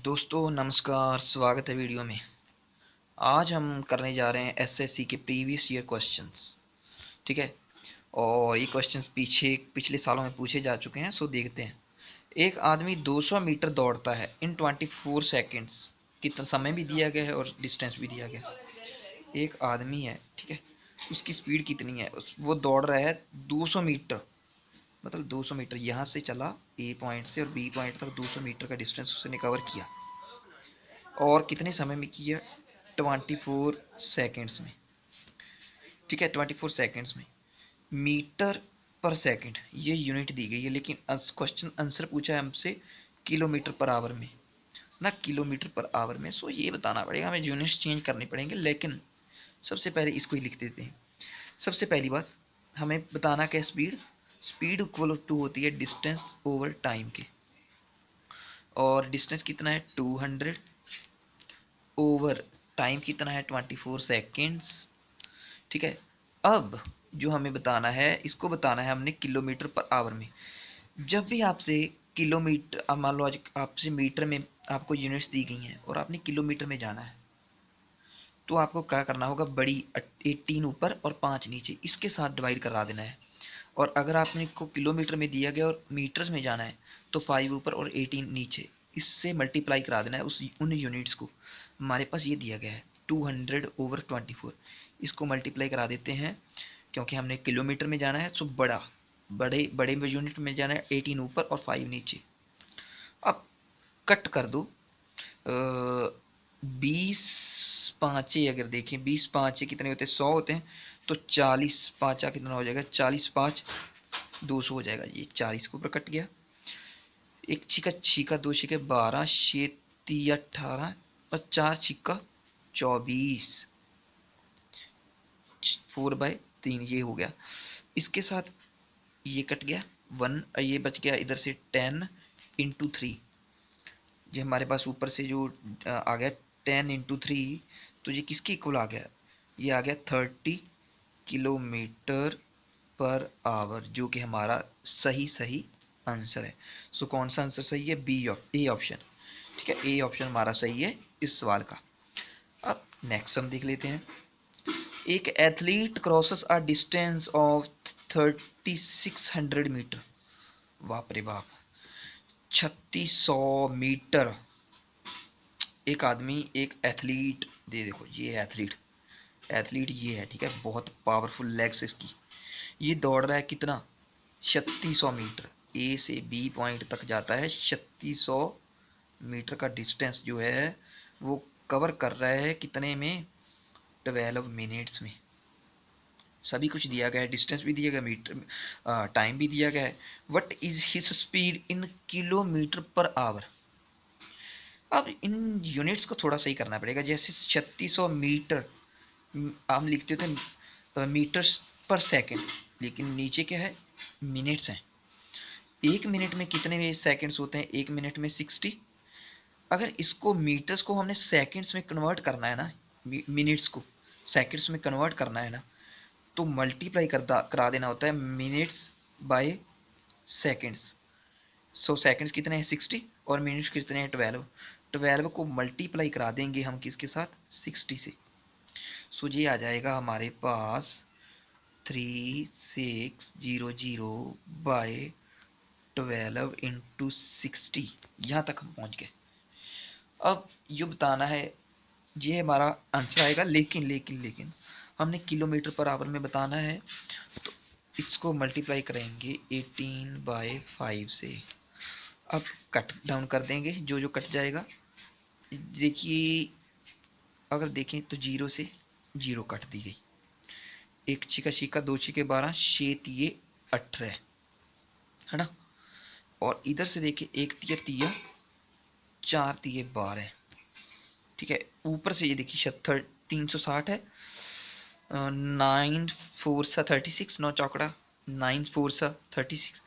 दोस्तों नमस्कार, स्वागत है वीडियो में। आज हम करने जा रहे हैं एसएससी के प्रीवियस ईयर क्वेश्चंस। ठीक है। और ये क्वेश्चंस पिछले सालों में पूछे जा चुके हैं, सो देखते हैं। एक आदमी 200 मीटर दौड़ता है इन 24 सेकंड्स। कितना समय भी दिया गया है और डिस्टेंस भी दिया गया है। एक आदमी है, ठीक है, उसकी स्पीड कितनी है? वो दौड़ रहा है 200 मीटर, मतलब 200 मीटर यहाँ से चला ए पॉइंट से और बी पॉइंट तक 200 मीटर का डिस्टेंस उसने कवर किया। और कितने समय में किया? 24 सेकेंड्स में। ठीक है, 24 सेकेंड्स में। मीटर पर सेकंड ये यूनिट दी गई है, लेकिन क्वेश्चन आंसर पूछा है हमसे किलोमीटर पर आवर में, ना किलोमीटर पर आवर में। सो ये बताना पड़ेगा, हमें यूनिट्स चेंज करनी पड़ेंगे। लेकिन सबसे पहले इसको ही लिख देते हैं। सबसे पहली बात हमें बताना क्या, स्पीड स्पीड इक्वल टू होती है डिस्टेंस ओवर टाइम के। और डिस्टेंस कितना है? 200 ओवर टाइम कितना है? 24 सेकेंड्स। ठीक है। अब जो हमें बताना है, इसको बताना है हमने किलोमीटर पर आवर में। जब भी आपसे किलोमीटर, अब मान लो आज आपसे मीटर में आपको यूनिट्स दी गई हैं और आपने किलोमीटर में जाना है, तो आपको क्या करना होगा? बड़ी 18 ऊपर और 5 नीचे, इसके साथ डिवाइड करा देना है। और अगर आपने को किलोमीटर में दिया गया और मीटर्स में जाना है, तो 5 ऊपर और 18 नीचे, इससे मल्टीप्लाई करा देना है उन यूनिट्स को। हमारे पास ये दिया गया है 200 ओवर 24, इसको मल्टीप्लाई करा देते हैं। क्योंकि हमने किलोमीटर में जाना है, सो बड़े बड़े यूनिट में जाना है, 18 ऊपर और 5 नीचे। अब कट कर दो। 20 पाँचे अगर देखें, 20 पाँचे कितने होते हैं? 100 होते हैं। तो 40 पाँचा कितना हो जाएगा? 40 पाँच 200 हो जाएगा। ये 40 के ऊपर कट गया। एक छिका छिका, दो छिके 12, 6 3 18 और 4 छिका 24, 4/3 ये हो गया। इसके साथ ये कट गया 1, ये बच गया इधर से 10 इंटू 3। ये हमारे पास ऊपर से जो आ गया 10 इंटू 3, तो ये किसके इक्वल आ गया? ये आ गया 30 किलोमीटर पर आवर, जो कि हमारा सही आंसर है। सो कौन सा आंसर सही है? A option. ठीक है, ए ऑप्शन हमारा सही है इस सवाल का। अब नेक्स्ट हम देख लेते हैं। एक athlete crosses a distance of 3600 metre. बाप रे बाप, 3600 मीटर। एक आदमी, एक एथलीट, दे देखो ये एथलीट, एथलीट ये है, ठीक है, बहुत पावरफुल लेग्स इसकी। ये दौड़ रहा है कितना? 3600 मीटर। ए से बी पॉइंट तक जाता है। 3600 मीटर का डिस्टेंस जो है वो कवर कर रहा है कितने में? 12 मिनट्स में। सभी कुछ दिया गया है, डिस्टेंस भी दिया गया, मीटर टाइम भी दिया गया है। What is his speed in kilometre per hour? अब इन यूनिट्स को थोड़ा सही करना पड़ेगा। जैसे 3600 मीटर हम लिखते थे मीटर्स पर सेकंड, लेकिन नीचे क्या है? मिनट्स हैं। एक मिनट में कितने सेकंड्स होते हैं? एक मिनट में 60। अगर इसको मीटर्स को हमने सेकंड्स में कन्वर्ट करना है ना, मिनट्स को सेकंड्स में कन्वर्ट करना है ना, तो मल्टीप्लाई करा देना होता है मिनट्स बाय सेकंड्स। सो सेकंड्स कितने हैं? 60 और मिनट्स कितने हैं? 12। 12 को मल्टीप्लाई करा देंगे हम किसके साथ? 60 से। सो ये आ जाएगा हमारे पास 3600 बाय 12 इंटू 60। यहाँ तक हम पहुँच गए। अब ये बताना है, ये हमारा आंसर आएगा। लेकिन हमने किलोमीटर पर आवर में बताना है, तो इसको मल्टीप्लाई करेंगे 18/5 से। अब कट डाउन कर देंगे जो जो कट जाएगा। देखिए, अगर देखें तो 0 से 0 कट दी गई। एक छिका छिका, दो छिके 12, 6 तिये 18, है ना। और इधर से देखिए, एक तिया तिया, 4 तिये 12। ठीक है, ऊपर से ये देखिए 360 है। 9 4 सा 36, 9 चौकड़ा 9 4 सा 36।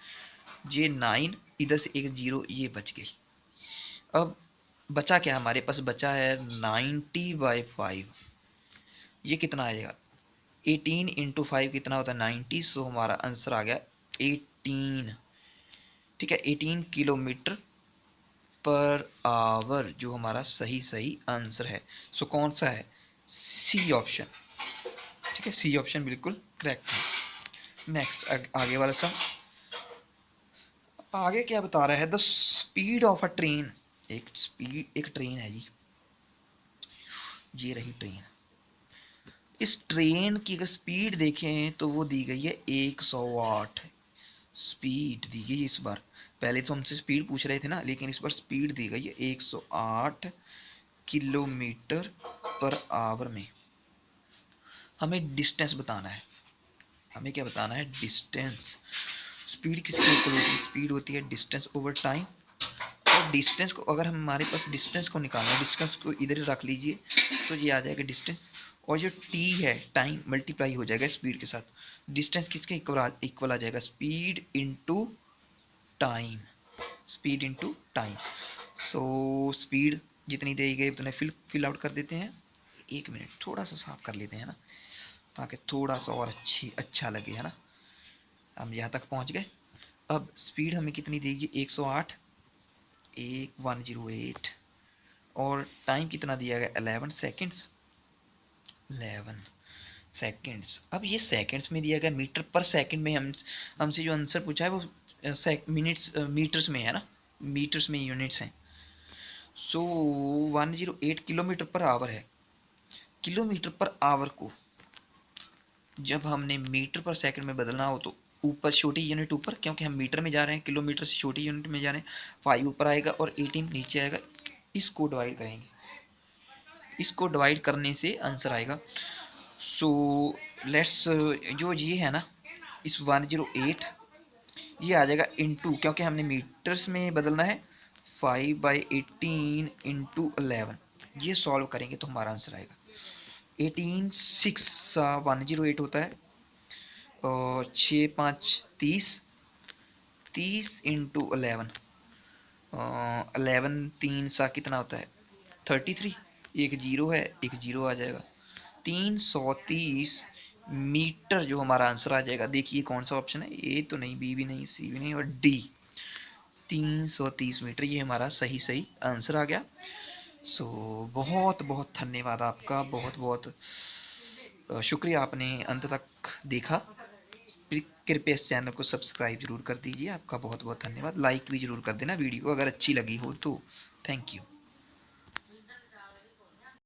ये 9, इधर से एक 0, ये बच गई। अब बचा क्या हमारे पास? बचा है 90/5। ये कितना आएगा? 18 इंटू 5 कितना होता है? 90। सो हमारा आंसर आ गया 18। ठीक है, 18 किलोमीटर पर आवर जो हमारा सही आंसर है। सो कौन सा है? C option. ठीक है, सी ऑप्शन बिल्कुल करेक्ट है। नेक्स्ट आगे वाला सम। आगे क्या बता रहा है? The speed of a train. एक ट्रेन है जी, ये रही ट्रेन। इस ट्रेन की अगर स्पीड देखें तो वो दी गई है 108। स्पीड दी गई इस बार, पहले तो हमसे स्पीड पूछ रहे थे ना, लेकिन इस बार स्पीड दी गई है 108 किलोमीटर पर आवर में। हमें डिस्टेंस बताना है। हमें क्या बताना है? डिस्टेंस। स्पीड किसकी इक्वल होती है? स्पीड होती है डिस्टेंस ओवर टाइम। और डिस्टेंस को अगर हमारे पास डिस्टेंस को निकालना है, डिस्टेंस को इधर रख लीजिए, तो ये आ जाएगा डिस्टेंस। और जो टी है, टाइम मल्टीप्लाई हो जाएगा स्पीड के साथ। डिस्टेंस किसके इक्वल आ जाएगा? Speed into time. Speed into time. So speed जितनी दी गई उतने फिल आउट कर देते हैं। एक मिनट, थोड़ा सा साफ कर लेते हैं ना, ताकि थोड़ा सा और अच्छा लगे, है ना। हम यहाँ तक पहुँच गए। अब स्पीड हमें कितनी देगी? 108, 108। और टाइम कितना दिया गया? 11 सेकेंड्स। 11 सेकेंड्स। अब ये सेकेंड्स में दिया गया, मीटर पर सेकंड में हमसे जो आंसर पूछा है वो मिनट्स मीटर्स में है ना, मीटर्स में यूनिट्स हैं। सो 108 किलोमीटर पर आवर है। किलोमीटर पर आवर को जब हमने मीटर पर सेकंड में बदलना हो तो ऊपर छोटी यूनिट ऊपर, क्योंकि हम मीटर में जा रहे हैं, किलोमीटर से छोटी यूनिट में जा रहे हैं। 5 ऊपर आएगा और 18 नीचे आएगा। इसको डिवाइड करेंगे, इसको डिवाइड करने से आंसर आएगा। सो लेट्स, जो ये है ना, इस 108 ये आ जाएगा इनटू, क्योंकि हमने मीटर्स में बदलना है, 5/18 इंटू 11। ये सॉल्व करेंगे तो हमारा आंसर आएगा 18। 108 होता है, और 6×5 = 30। 30 इंटू 11, 11 3 कितना होता है? 33। एक जीरो है, एक जीरो आ जाएगा। 330 मीटर जो हमारा आंसर आ जाएगा। देखिए कौन सा ऑप्शन है? ए तो नहीं, बी भी नहीं, सी भी नहीं, और डी। 330 मीटर, ये हमारा सही आंसर आ गया। सो बहुत बहुत धन्यवाद आपका, बहुत बहुत शुक्रिया, आपने अंत तक देखा। कृपया इस चैनल को सब्सक्राइब जरूर कर दीजिए। आपका बहुत बहुत धन्यवाद। लाइक भी जरूर कर देना वीडियो को अगर अच्छी लगी हो तो। Thank you.